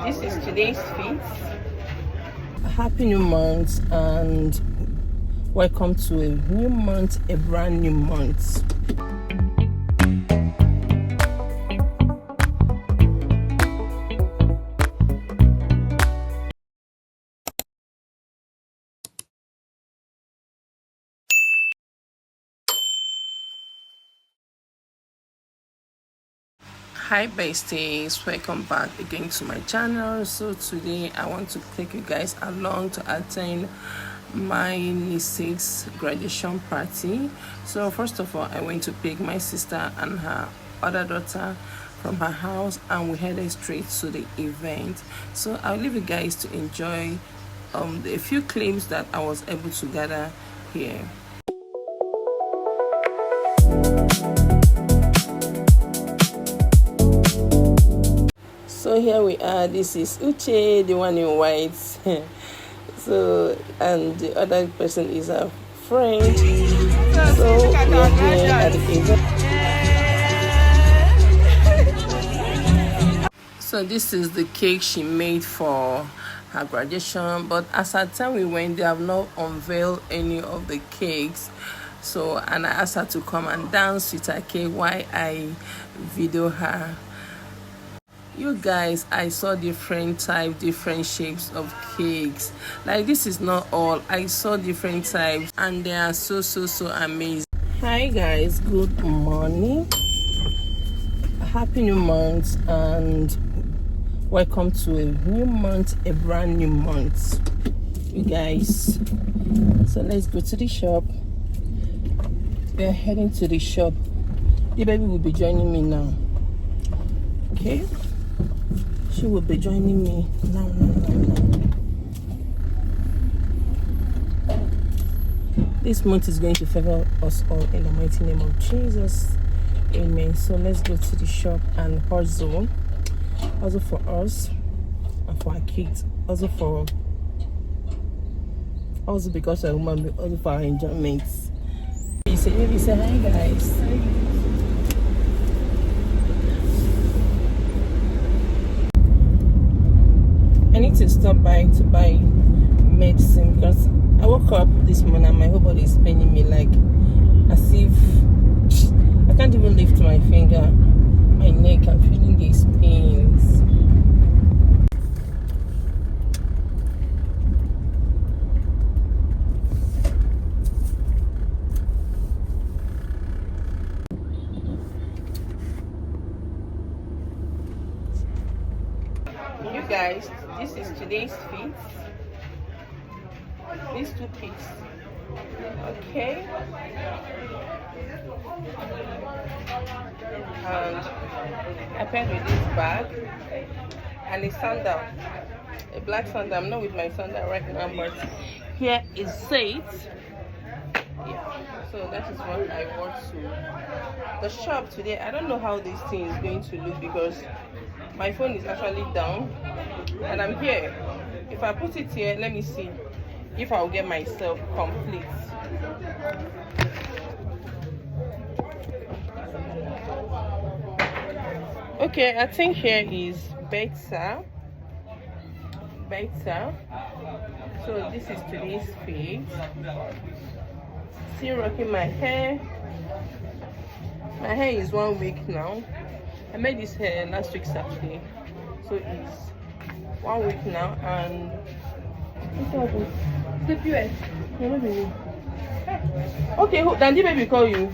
This is today's feed. Happy new month and welcome to a new month, a brand new month. Hi besties, welcome back again to my channel. So today I want to take you guys along to attend my niece's graduation party. So first of all, I went to pick my sister and her other daughter from her house and we headed straight to the event. So I'll leave you guys to enjoy a few clips that I was able to gather here. So here we are. This is Uche, the one in white. So, and the other person is a friend. So we are here at the event. So this is the cake she made for her graduation. But as at the time we went, they have not unveiled any of the cakes. So, and I asked her to come and dance with her cake while I video her. You guys, I saw different shapes of cakes. Like, this is not all. I saw different types and they are so amazing. Hi guys, good morning. Happy new month and welcome to a new month, a brand new month, you guys. So let's go to the shop. We're heading to the shop. The baby will be joining me now. Okay, she will be joining me now. This month is going to favor us all in the mighty name of Jesus. Amen. So let's go to the shop and hustle. Also for us and for our kids. Also because of woman, also for our enjoyment. Maybe say hi guys. I need to stop by to buy medicine because I woke up this morning and my whole body is paining me, like as if I can't even lift my finger, my neck. I'm feeling these pains. You guys, this is today's feed. These two pigs. Okay. And I paired with this bag and a sandal, a black sandal. I'm not with my sandal right now, but here is it. Yeah, so that is what I wore to the shop today. I don't know how this thing is going to look because my phone is actually down and I'm here. If I put it here, let me see if I'll get myself complete. Okay, I think here is better. So this is today's fit. Still rocking my hair. My hair is 1 week now. I made this hair last week Saturday, so it's 1 week now. And okay, then the baby call you.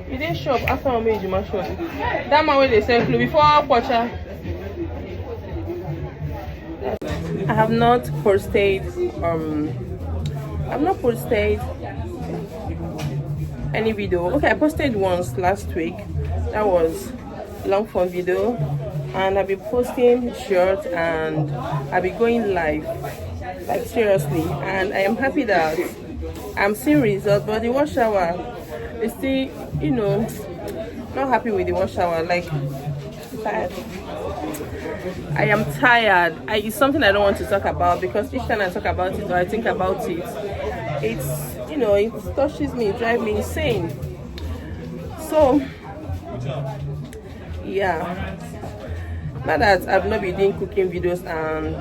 You didn't shop after I made you my shop. That man when they sell clothes before Pocha. I have not posted any video. Okay, I posted once last week. That was long form video, and I'll be posting short and I'll be going live, like seriously. And I am happy that I'm seeing results, but the wash shower is still, you know, not happy with the wash shower. Like, tired. I am tired. It's something I don't want to talk about because each time I talk about it or I think about it, it's, you know, it touches me, it drives me insane. So yeah, Not that I've not been doing cooking videos and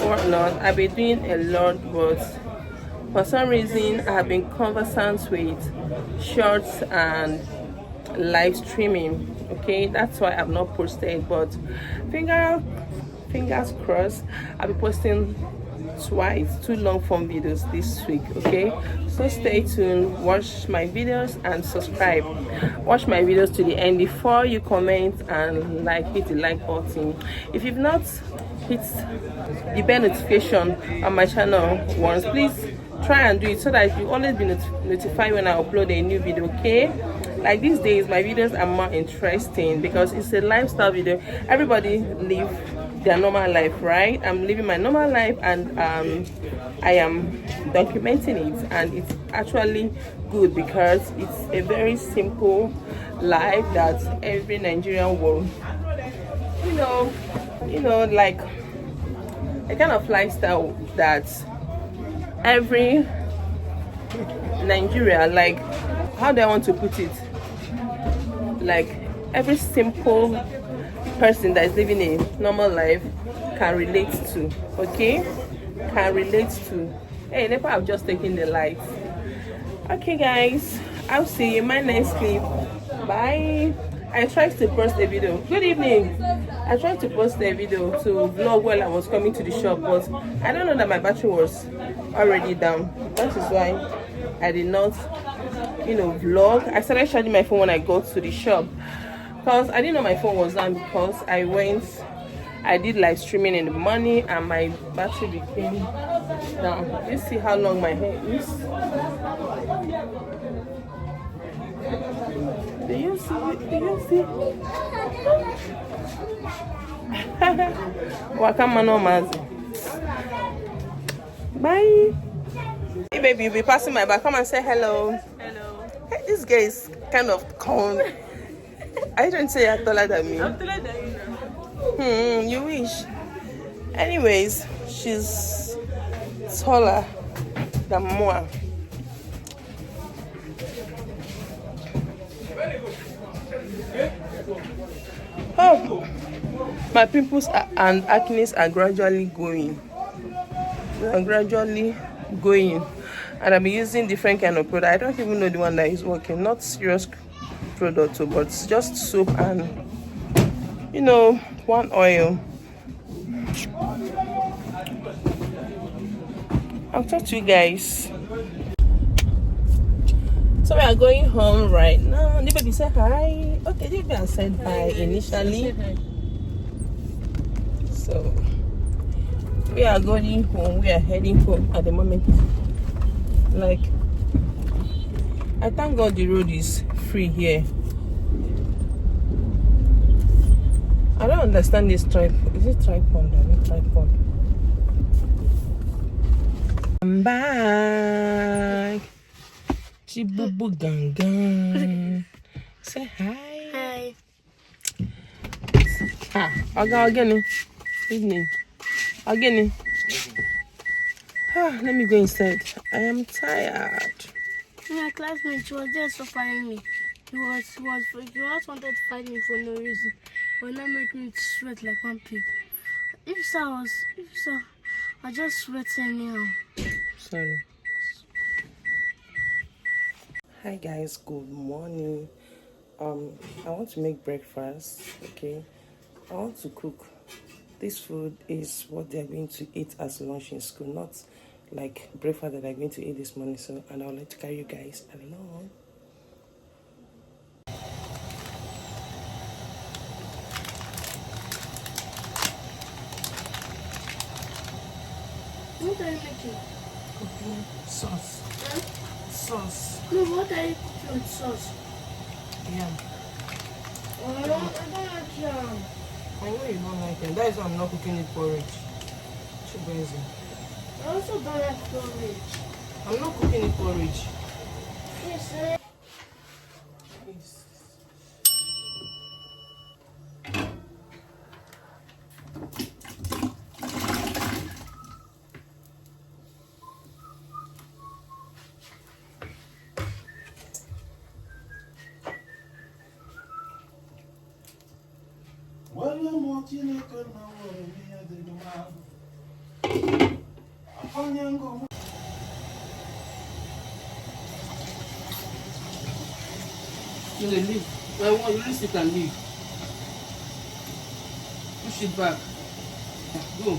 whatnot. I've been doing a lot, but for some reason I have been conversant with shorts and live streaming. Okay, that's why I've not posted, but fingers crossed, I'll be posting two long form videos this week. Okay, so stay tuned, watch my videos and subscribe. Watch my videos to the end before you comment and hit the like button. If you've not hit the bell notification on my channel once, please try and do it so that you always be notified when I upload a new video. Okay, like these days my videos are more interesting because it's a lifestyle video. Everybody live their normal life, right? I'm living my normal life, and I am documenting it, and it's actually good because it's a very simple life that every Nigerian will like a kind of lifestyle that every Nigeria, like, how do I want to put it, like every simple person that is living a normal life can relate to. Okay, can relate to. Hey, Nepa, I've just taken the light. Okay guys, I'll see you in my next clip. Bye. I tried to post a video. Good evening. I tried to post a video to vlog while I was coming to the shop, but I don't know that my battery was already down. That is why I did not vlog. I started charging my phone when I got to the shop because I didn't know my phone was down, because I did live streaming in the morning and my battery became down. You see how long my hair is? Do you see? Wakamano Mazi. Bye. Hey baby, you'll be passing my back. Come and say hello. Hello. Hey, this girl is kind of con. I don't say you're taller than me. I'm taller than you now. You wish. Anyways, she's taller than Moa. Oh, my pimples and acne are gradually going. They are gradually going, and I've been using different kind of product. I don't even know the one that is working. Not serious product, but it's just soap and one oil. I'll talk to you guys. So we are going home right now. The baby said hi. Okay, the baby said hi initially. So we are going home. We are heading home at the moment. Like, I thank God the road is free here. I don't understand this tripod. Is it tripod? I mean tripod. I'm back. Chibubu Gangan. Say hi. Hi. Again. Evening. Again. Let me go inside. I am tired. My classmate, she was just suffering me. He was wanted to fight me for no reason. He will not make me sweat like one pig. If I just sweat anyhow. Sorry. Hi guys, good morning. I want to make breakfast. Okay, I want to cook. This food is what they are going to eat as lunch in school, not like breakfast that they're going to eat this morning. So, and I would like to carry you guys along. What are you making? Cooking sauce. Huh? Sauce. No, what are you cooking with sauce? Yeah. Oh, I don't like yam. I know you don't like it. That is why I'm not cooking it porridge. Too busy. I also don't like porridge. I'm not cooking it porridge. Yes, Yes. Wala mo Chineke na nwere ihe dị mma. Onye ngụ You can leave. Well, you least you can leave. Push it back. Go.